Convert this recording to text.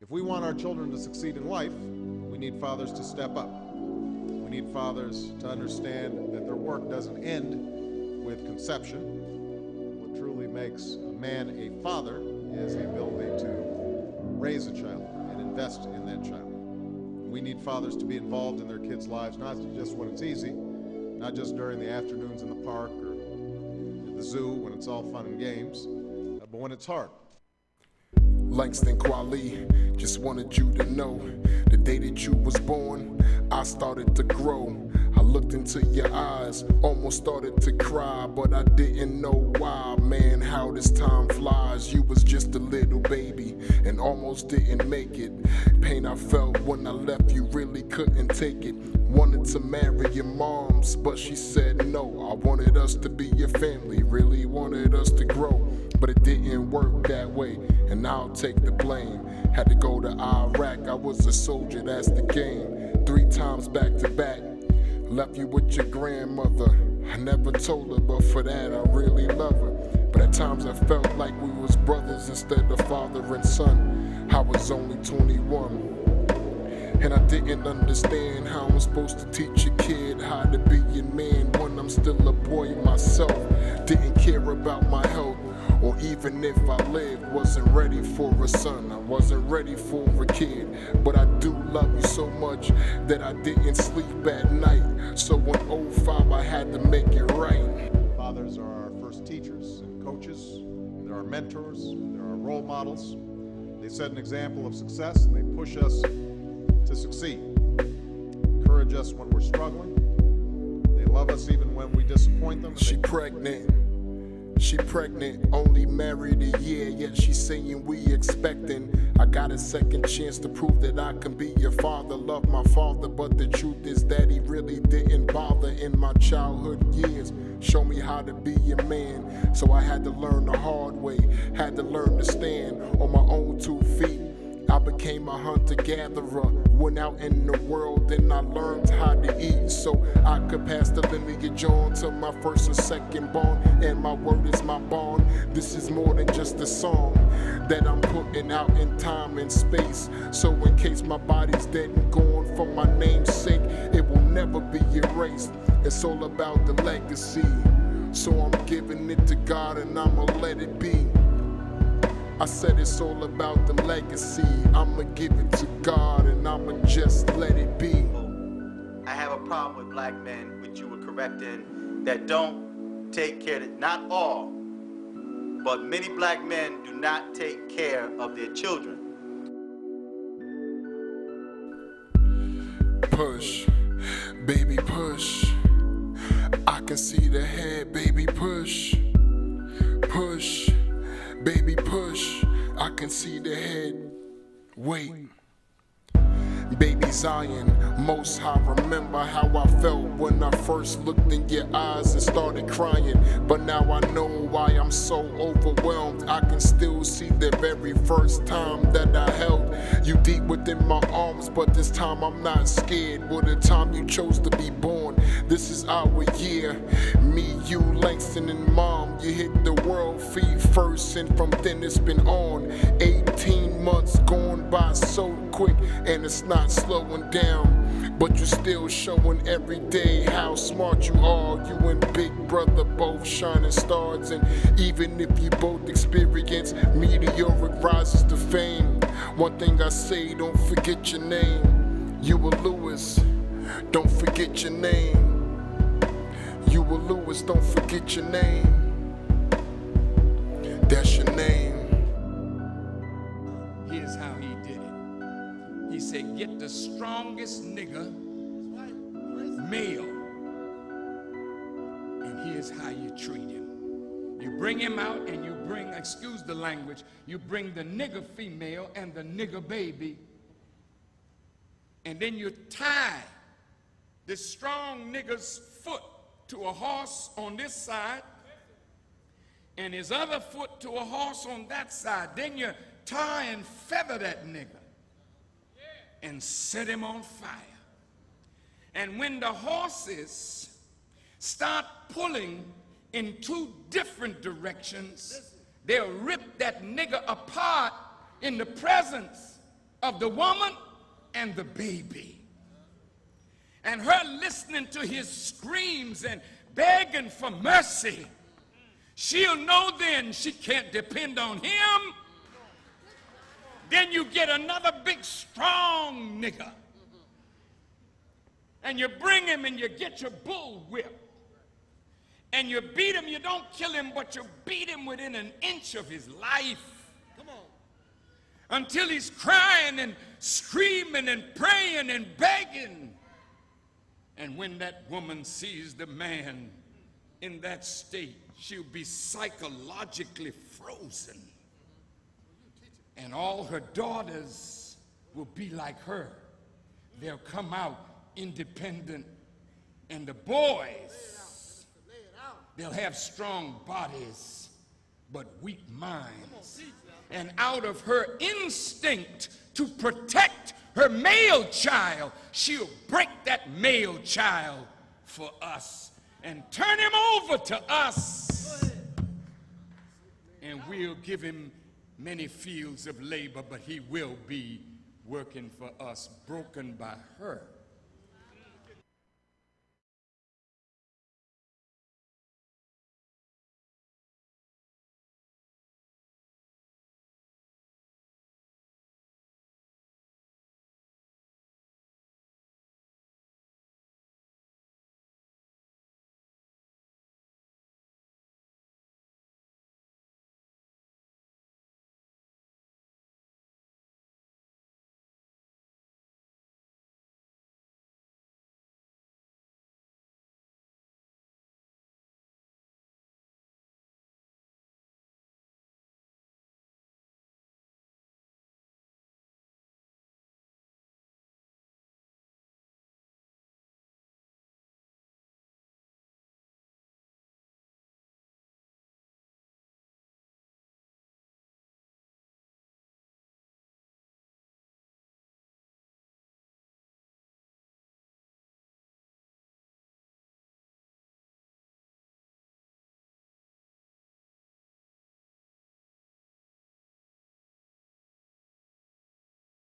If we want our children to succeed in life, we need fathers to step up. We need fathers to understand that their work doesn't end with conception. What truly makes a man a father is the ability to raise a child and invest in that child. We need fathers to be involved in their kids' lives, not just when it's easy, not just during the afternoons in the park or at the zoo when it's all fun and games, but when it's hard. Langston Kweli, just wanted you to know, the day that you was born, I started to grow. I looked into your eyes, almost started to cry, but I didn't know why. Man, how this time flies. You was just a little baby and almost didn't make it. Pain I felt when I left, you really couldn't take it. Wanted to marry your moms, but she said no. I wanted us to be your family, really wanted us to grow, but it didn't work that way, and I'll take the blame. Had to go to Iraq, I was a soldier, that's the game. 3 times back to back, left you with your grandmother. I never told her, but for that I really love her. But at times I felt like we was brothers instead of father and son. I was only 21, and I didn't understand how I'm supposed to teach a kid how to be a man when I'm still a boy myself. Didn't care about my health, or even if I lived. Wasn't ready for a son, I wasn't ready for a kid. But I do love you so much that I didn't sleep at night. So in 05 I had to make it right. Fathers are our first teachers and coaches. They're our mentors, they're our role models. They set an example of success and they push us to succeed. Encourage us when we're struggling. They love us even when we disappoint them. She pregnant, only married a year, yet she's saying we expecting. I got a second chance to prove that I can be your father. Love my father, but the truth is that he really didn't bother in my childhood years. Show me how to be a man, so I had to learn the hard way. Had to learn to stand on my own 2 feet. I became a hunter-gatherer, went out in the world and I learned how to eat so I could pass the lineage on to my first and second born, and my word is my bond. This is more than just a song that I'm putting out in time and space, so in case my body's dead and gone for my name's sake, it will never be erased. It's all about the legacy, so I'm giving it to God and I'ma let it be. I said it's all about the legacy. I'ma give it to God and I'ma just let it be. I have a problem with black men, which you were correcting, that don't take care of, not all, but many black men do not take care of their children. Push, baby push. I can see the head, baby push. Push. Baby push, I can see the head. Wait. Baby Zion, Most High, remember how I felt when I first looked in your eyes and started crying. But now I know why I'm so overwhelmed. I can still see the very first time that I held you deep within my arms, but this time I'm not scared. Well, the time you chose to be born, this is our year. Me, you, Langston, and Mom, you hit the world feet first, and from then it's been on. 18 months gone by so quick, and it's not slowing down, but you're still showing every day how smart you are. You and Big Brother both shining stars, and even if you both experience meteoric rises to fame, one thing I say, don't forget your name. You were Lewis, don't forget your name. You were Lewis, don't forget your name. That's your name. Here's how he did it. He said, get the strongest nigga, male, and here's how you treat him. You bring him out and you bring, excuse the language, you bring the nigger female and the nigger baby, and then you tie this strong nigger's foot to a horse on this side and his other foot to a horse on that side. Then you tie and feather that nigger and set him on fire. And when the horses start pulling in 2 different directions, they'll rip that nigger apart in the presence of the woman and the baby. And her listening to his screams and begging for mercy, she'll know then she can't depend on him. Then you get another big strong nigger, and you bring him and you get your bull whip, and you beat him. You don't kill him, but you beat him within an inch of his life. Come on. Until he's crying and screaming and praying and begging. And when that woman sees the man in that state, she'll be psychologically frozen. And all her daughters will be like her. They'll come out independent. And the boys, they'll have strong bodies, but weak minds. And out of her instinct to protect her male child, she'll break that male child for us and turn him over to us. And we'll give him many fields of labor, but he will be working for us, broken by her.